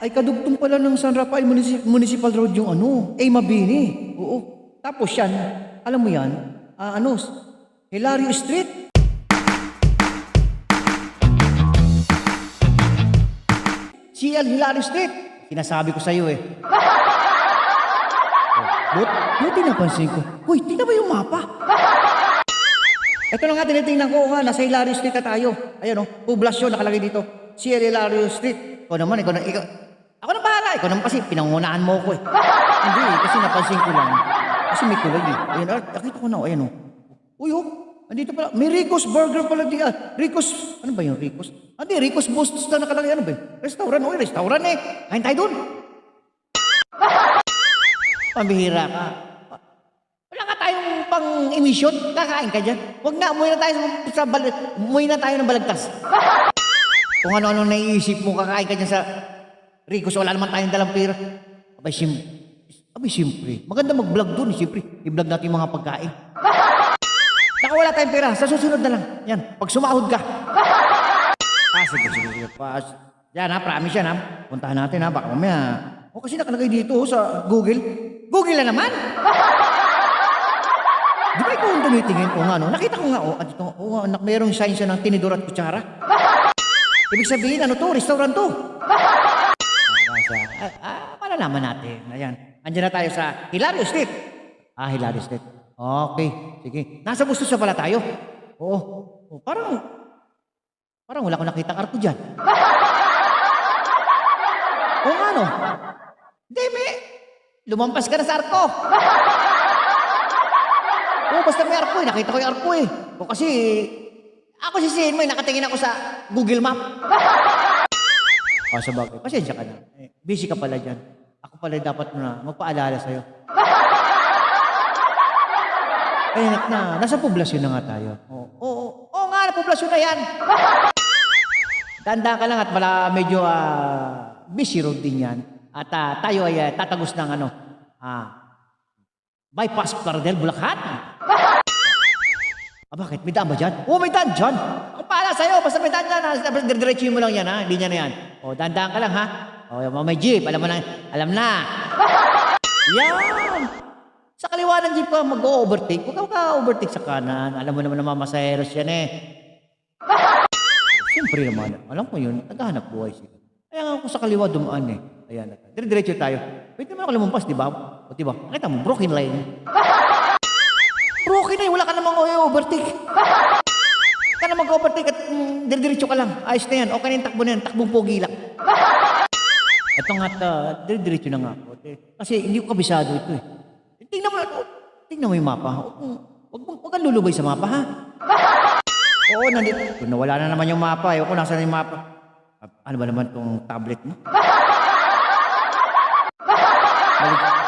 Ay kadugtong pala ng San Rafael Municipal Road yung ano, Mabini. Oo. Tapos yan, alam mo yan, Hilario Street. CL Hilario Street. Sinasabi ko sa iyo eh. Buti napansin ko. Uy, tingnan mo yung mapa. Ito na nga, tinitingnan ko nga, nasa Hilario Street na tayo. Ayan o, poblasyon nakalagay dito. CL Hilario Street. Ikaw naman, ako na bahala. Ikaw naman kasi, pinangunaan mo ko eh. Hindi, kasi napansin ko lang. Kasi may kulay eh. Ayan, nakita ko na, ayan o. Uy oh, andito pala. May Rico's Burger pala di. Rico's, ano ba yung Rico's? Hindi, Rico's Bustos na nakalagay. Ano ba yun? Restaurant, restaurant eh. Kain tayo dun. Pambihira ka. Wala ka tayong pang-emission. Kakain ka dyan. Huwag na, umuwi na tayo ng balagtas. Kung ano-ano naiisip mo, kakain ka dyan sa Rico's. Wala naman tayong dalang pera. Abay, siyempre. Maganda mag-vlog dun. Siyempre, i-vlog natin yung mga pagkain. Naka wala tayong pera. Sa susunod na lang. Yan, pag sumahod ka. Sige. Yan ha, promise yan ha. Puntahan natin ha, baka mamaya. O kasi nakalagay dito sa Google. Google na naman. Di ba ikaw ang tumitingin? O nga no, nakita ko nga merong sign siya ng tinidor at kutsara. Ibig sabihin, ano to? Restaurant to. Malalaman natin. Ayan. Andiyan na tayo sa Hilario Street. Hilario Street. Okay, sige. Nasa Bustos na pala tayo. Oo. Parang wala akong nakita arko dyan. O nga no? Hindi, lumampas ka na sa arko. Basta may arko eh. Nakita ko yung arko eh. O kasi, ako sisihin mo eh. Nakatingin ako sa Google Map. Sabagay. Pasensya ka na. Busy ka pala dyan. Ako pala dapat na magpaalala sa'yo. Nasa poblasyon na nga tayo. Oo nga, poblasyon na yan. Tanda ka lang at medyo busy road din yan. At tayo ay tatagos ng bypass Paradel, Bulacan. Bakit? May daan ba dyan? May daan dyan. Ako pala sa'yo, basta may daan dyan. Diretsuhin mo lang yan ha, hindi niya na yan. Dandaan ka lang ha. May jeep, alam na. Yan. Sa kaliwa ng jeep ka, mag-overtake. Huwag ka overtake sa kanan. Alam mo naman na mamasaheros yan eh. Siyempre naman, alam ko yun, naghahanap buhay siya. Kaya nga ako sa kaliwa dumaan eh. Ayan, dire-diretso tayo. Pwede naman ako lumampas, di ba? O di ba? Nakita mo, broken line. Broken line, wala ka namang overtake. Ka na mag-overtake at dire-diretso ka lang. Ayos na yan, okay na yung takbo na yan, takbong pogi lang. Ito nga, dire-diretso na nga. Kasi hindi ko kabisado ito eh. Tingnan mo yung mapa. Huwag kang lulubay sa mapa ha. Oo, nandito. Nawala na naman yung mapa. Ayoko, nasaan yung mapa? Ano ba naman itong tablet mo?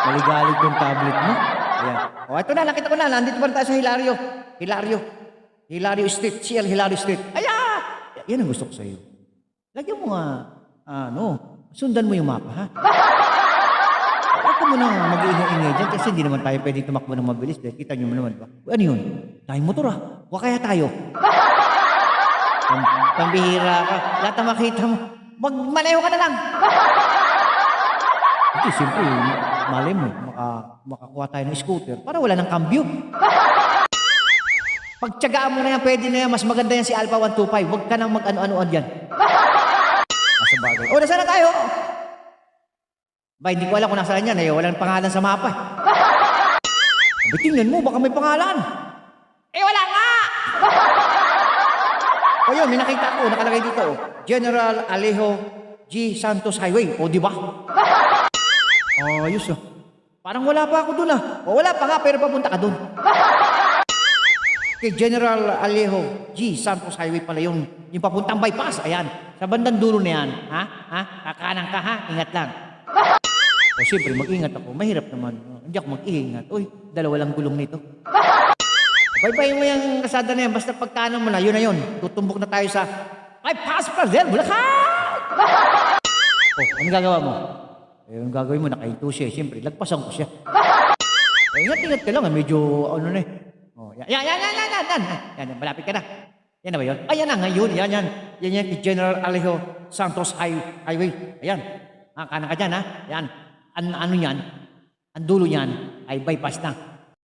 Maligalig itong tablet mo. Ayan. Ito na, nakita ko na. Nandito pa tayo sa Hilario Street. CL Hilario Street. Yan ang gusto ko sa iyo. Lagyan mo nga, sundan mo yung mapa, ha? Huwag mo nang mag-iingay dyan kasi hindi naman tayo pwedeng tumakbo ng mabilis. Dahil kita nyo naman ba? Ano yun? Tayong motor ha? Huwag kaya tayo. Pambihira ka. Lahat na makita mo. Magmaneho ka na lang. Hindi, siyempre, malay mo, makakuha tayo ng scooter para wala ng kambyo. Pagtsagaan mo na yan, pwede na yan. Mas maganda yan si Alpha 125. Huwag ka nang mag-ano-anoan dyan. Masabagay. Nasaan na tayo? Hindi ko alam kung nasaan yan. Walang pangalan sa mapa. Tingnan mo, baka may pangalan. Wala nga! Yun, may nakita ko, nakalagay dito. General Alejo G. Santos Highway. Di ba? Ayos Parang wala pa ako dun wala pa nga, pero papunta ka dun. Kay General Alejo G. Santos Highway pala yung papuntang bypass. Ayan, sa bandang dulo na yan. Kakanan ka ha, ingat lang. Siyempre, mag-ingat ako. Mahirap naman. Hindi ako mag-iingat. Dalawa lang gulong nito. Bye-bye mo yung kasada na yan. Basta pagkanan mo na, yun na yun. Tutumbok na tayo sa bypass Paradel, Bulacan! Ano gagawa mo? Yung gagawin mo, nakahinto siya. Siyempre, lagpasan ko siya. Ingat-ingat ka lang. Medyo, yan. Malapit ka na. Yan na ba yun? Yan na ngayon. Yan. Yan General Alejo Santos Highway. Ayan. Kanan ka dyan, ha? Yan. Ano yan? Ang dulo niyan ay bypass na.